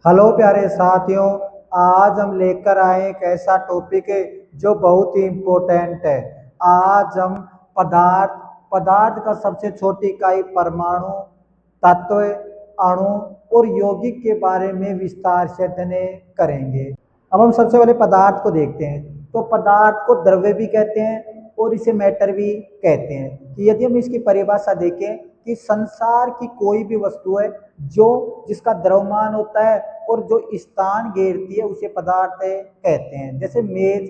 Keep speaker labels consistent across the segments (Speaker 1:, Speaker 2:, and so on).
Speaker 1: Hello प्यारे साथियों। आज हम लेकर आए एक ऐसा टॉपिक है जो बहुत ही इम्पोर्टेंट है। आज हम पदार्थ पदार्थ का सबसे छोटी इकाई परमाणु, तत्व, अणु और यौगिक के बारे में विस्तार से अध्ययन करेंगे। अब हम सबसे पहले पदार्थ को देखते हैं। तो पदार्थ को द्रव्य भी कहते हैं और इसे मैटर भी कहते हैं। कि यदि हम इसकी परिभाषा देखें कि संसार की कोई भी वस्तु है जो जिसका द्रव्यमान होता है और जो स्थान घेरती है उसे पदार्थ कहते हैं। जैसे मेज,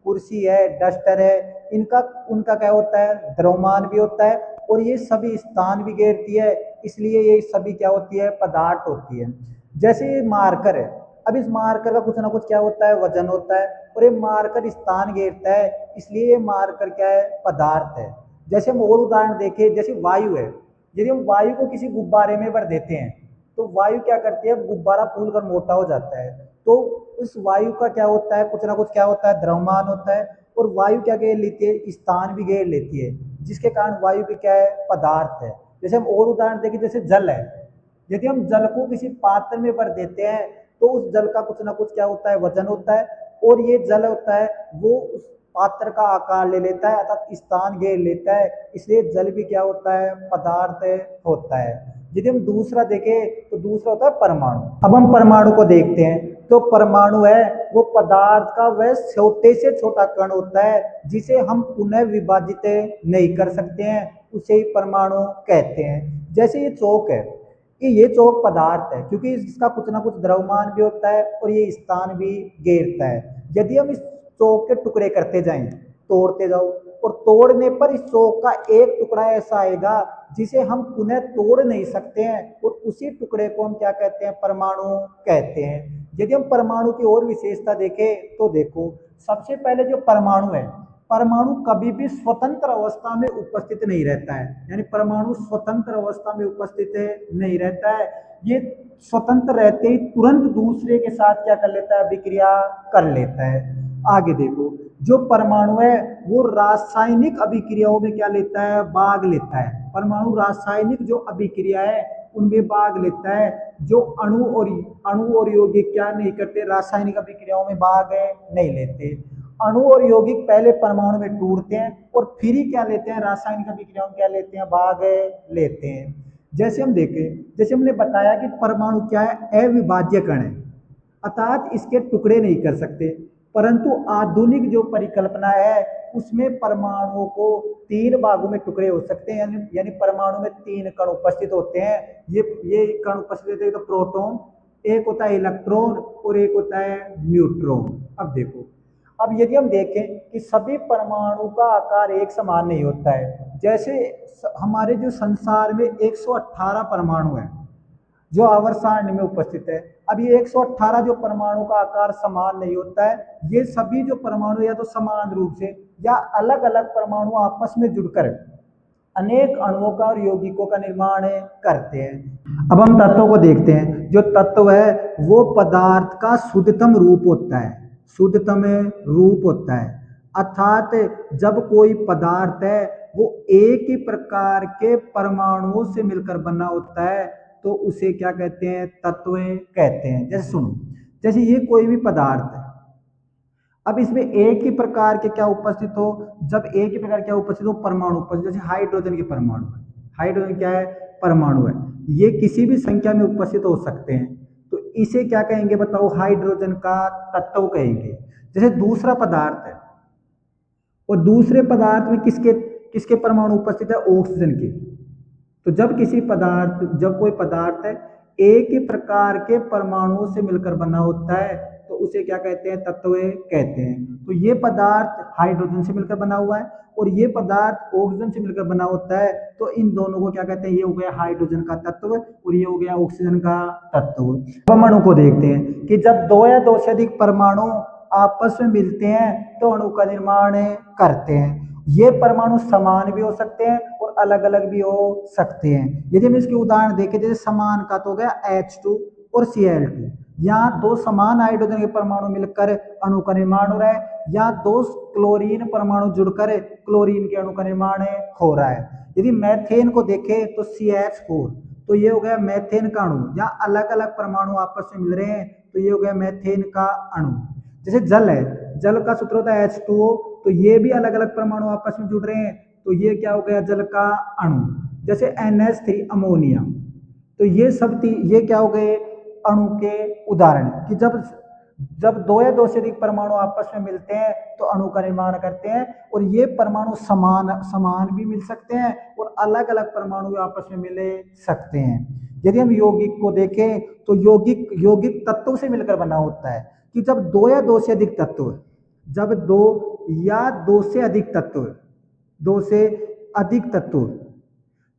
Speaker 1: कुर्सी है, डस्टर है, इनका उनका क्या होता है, द्रव्यमान भी होता है और ये सभी स्थान भी घेरती है, इसलिए ये सभी क्या होती है, पदार्थ होती है। जैसे ये मार्कर है, अब इस मार्कर का कुछ ना कुछ क्या होता है, वजन होता है और ये मार्कर स्थान घेरता है, इसलिए ये मार्कर क्या है, पदार्थ है। जैसे हम और उदाहरण देखें, जैसे वायु है। यदि हम वायु को किसी गुब्बारे में भर देते हैं तो वायु क्या करती है, गुब्बारा फूल कर मोटा हो जाता है। तो उस वायु का क्या होता है, कुछ ना कुछ क्या होता है, द्रव्यमान होता है और वायु क्या घेर लेती है, स्थान भी घेर लेती है, जिसके कारण वायु भी क्या है, पदार्थ है। जैसे हम और उदाहरण देखें, जैसे जल है। यदि हम जल को किसी पात्र में भर देते हैं तो उस जल का कुछ ना कुछ क्या होता है, वजन होता है और ये जल होता है वो उस पात्र का आकार ले लेता है अर्थात स्थान घेर लेता है, इसलिए जल भी क्या होता है, पदार्थ होता है। यदि हम दूसरा देखें तो दूसरा होता है परमाणु। अब हम परमाणु को देखते हैं। तो परमाणु है वो पदार्थ का वह छोटे से छोटा कण होता है जिसे हम पुनः विभाजित नहीं कर सकते हैं, उसे ही परमाणु कहते हैं। जैसे ये चौक है, कि ये चौक पदार्थ है क्योंकि इसका कुछ ना कुछ द्रव्यमान भी होता है और ये स्थान भी घेरता है। यदि हम इस चौक के टुकड़े करते जाएं, तोड़ते जाओ, और तोड़ने पर इस चौक का एक टुकड़ा ऐसा आएगा जिसे हम पुनः तोड़ नहीं सकते हैं और उसी टुकड़े को हम क्या कहते हैं, परमाणु कहते हैं। यदि हम परमाणु की और विशेषता देखें तो देखो, सबसे पहले जो परमाणु है, परमाणु कभी भी स्वतंत्र अवस्था में उपस्थित नहीं रहता है, यानी परमाणु स्वतंत्र अवस्था में उपस्थित नहीं रहता है। ये स्वतंत्र रहते ही तुरंत दूसरे के साथ क्या कर लेता है, अभिक्रिया कर लेता है। आगे देखो, जो परमाणु है वो रासायनिक अभिक्रियाओं में क्या लेता है, भाग लेता है। परमाणु रासायनिक जो अभिक्रिया है उनमें भाग लेता है। जो अणु और यौगिक क्या नहीं करते, रासायनिक अभिक्रियाओं में भाग नहीं लेते। अणु और यौगिक पहले परमाणु में टूटते हैं और फिर ही क्या लेते हैं, रासायनिक अभिक्रियाओं में क्या लेते हैं, भाग लेते हैं। जैसे हम देखें, जैसे हमने बताया कि परमाणु क्या है, अविभाज्य कण है अर्थात इसके टुकड़े नहीं कर सकते। परंतु आधुनिक जो परिकल्पना है उसमें परमाणुओं को तीन भागों में टुकड़े हो सकते हैं, यानी परमाणु में तीन कण उपस्थित होते हैं। ये कण उपस्थित होते हैं, तो प्रोटॉन, एक होता है इलेक्ट्रॉन और एक होता है न्यूट्रॉन। अब देखो, अब यदि हम देखें कि सभी परमाणु का आकार एक समान नहीं होता है। जैसे हमारे जो संसार में 118 परमाणु है जो आवर्त सारणी में उपस्थित है। अब ये 118 जो परमाणु का आकार समान नहीं होता है, ये सभी जो परमाणु या तो समान रूप से या अलग अलग परमाणु आपस में जुड़कर अनेक अणुओं का और यौगिकों का निर्माण करते हैं। अब हम तत्वों को देखते हैं। जो तत्व है वो पदार्थ का शुद्धतम रूप होता है, शुद्धतम रूप होता है। अर्थात जब कोई पदार्थ है वो एक ही प्रकार के परमाणुओं से मिलकर बना होता है तो उसे क्या कहते हैं, तत्व कहते हैं। जैसे सुनो, जैसे ये कोई भी पदार्थ है, अब इसमें एक ही प्रकार के क्या उपस्थित हो, जब एक ही प्रकार क्या उपस्थित हो, परमाणु उपस्थित। जैसे हाइड्रोजन के परमाणु है, हाइड्रोजन क्या है, परमाणु है, ये किसी भी संख्या में उपस्थित हो सकते हैं, तो इसे क्या कहेंगे बताओ, हाइड्रोजन का तत्व कहेंगे। जैसे दूसरा पदार्थ है और दूसरे पदार्थ में किसके किसके परमाणु उपस्थित है, ऑक्सीजन के। तो जब कोई पदार्थ है एक ही प्रकार के परमाणुओं से मिलकर बना होता है तो उसे क्या कहते हैं, तत्व कहते हैं। तो ये पदार्थ हाइड्रोजन से मिलकर बना हुआ है और ये पदार्थ ऑक्सीजन से मिलकर बना होता है, तो इन दोनों को क्या कहते हैं, ये हो गया हाइड्रोजन का तत्व और ये हो गया ऑक्सीजन का तत्व। परमाणु को देखते हैं कि जब दो या दो से अधिक परमाणु आपस में मिलते हैं तो अणु का निर्माण करते हैं। ये परमाणु समान भी हो सकते हैं और अलग अलग भी हो सकते हैं। यदि हम इसके उदाहरण देखें, जैसे समान का तो हो गया H2 और Cl2। यहाँ दो समान हाइड्रोजन के परमाणु मिलकर अणु का निर्माण हो रहा है, या दो क्लोरीन परमाणु जुड़कर क्लोरीन के अणु का निर्माण हो रहा है। यदि मैथेन को देखें तो CH4, तो ये हो गया मेथेन का अणु। या अलग अलग परमाणु आपस में मिल रहे हैं तो ये हो गया मेथेन का अणु। जैसे जल है, जल का सूत्र होता है H2O, तो ये भी अलग अलग परमाणु आपस में जुड़ रहे हैं तो ये क्या हो गया, जल का अणु। जैसे NH3 अमोनिया, तो ये सब ये क्या हो गए, अणु के उदाहरण। कि जब जब दो या दो से अधिक परमाणु आपस में मिलते हैं तो अणु का निर्माण करते हैं। और ये परमाणु समान समान भी मिल सकते हैं और अलग अलग परमाणु आपस में मिले सकते हैं। यदि हम यौगिक को देखें तो यौगिक यौगिक तत्वों से मिलकर बना होता है। कि जब दो या दो से अधिक तत्व, जब दो या दो से अधिक तत्व, दो से अधिक तत्व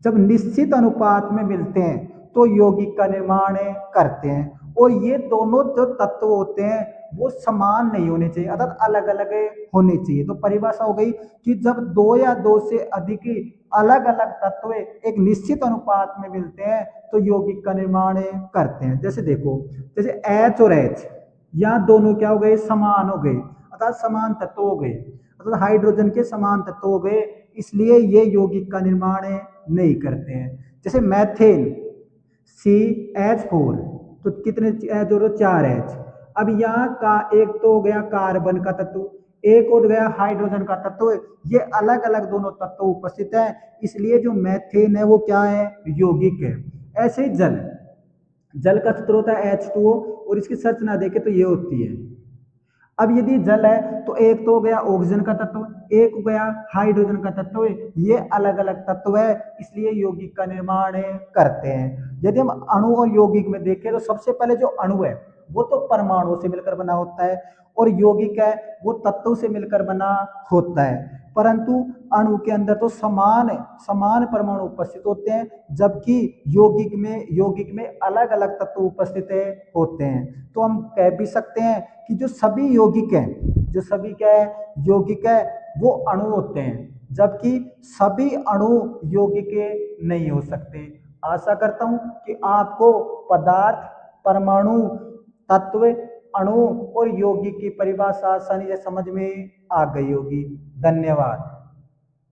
Speaker 1: जब निश्चित अनुपात में मिलते हैं तो यौगिक का निर्माण करते हैं। और ये दोनों जो तत्व होते हैं वो समान नहीं होने चाहिए, अर्थात अलग अलग होने चाहिए। तो परिभाषा हो गई कि जब दो या दो से अधिक अलग अलग तत्व एक निश्चित अनुपात में मिलते हैं तो यौगिक का निर्माण करते हैं। जैसे देखो, जैसे H और H, यहाँ दोनों क्या हो गए, समान हो गए, अर्थात समान तत्व हो गए, अर्थात हाइड्रोजन के समान तत्व हो गए, इसलिए ये यौगिक का निर्माण नहीं करते हैं। जैसे मैथेन CH4, तो कितने जोड़ो, 4H। अब यहाँ का एक तो हो गया कार्बन का तत्व, एक हो गया हाइड्रोजन का तत्व, ये अलग अलग दोनों तत्व उपस्थित है, इसलिए जो मैथेन है वो क्या है, यौगिक है। ऐसे ही जल, जल का सूत्र होता है H2O और इसकी संरचना देखें तो ये होती है। अब यदि जल है तो एक तो हो गया ऑक्सीजन का तत्व, एक हो गया हाइड्रोजन का तत्व, ये अलग अलग तत्व है, इसलिए यौगिक का निर्माण करते हैं। यदि हम अणु और यौगिक में देखें तो सबसे पहले जो अणु है वो तो परमाणु से मिलकर बना होता है और यौगिक है वो तत्व से मिलकर बना होता है। परंतु अणु के अंदर तो समान समान परमाणु उपस्थित होते हैं, जबकि यौगिक में अलग अलग तत्व उपस्थित होते हैं। तो हम कह भी सकते हैं कि जो सभी यौगिक हैं, जो सभी क्या है, यौगिक है, वो अणु होते हैं, जबकि सभी अणु यौगिक नहीं हो सकते। आशा करता हूं कि आपको पदार्थ, परमाणु, तत्व, अणु और यौगिक की परिभाषा आसानी से समझ में आ गई होगी। धन्यवाद।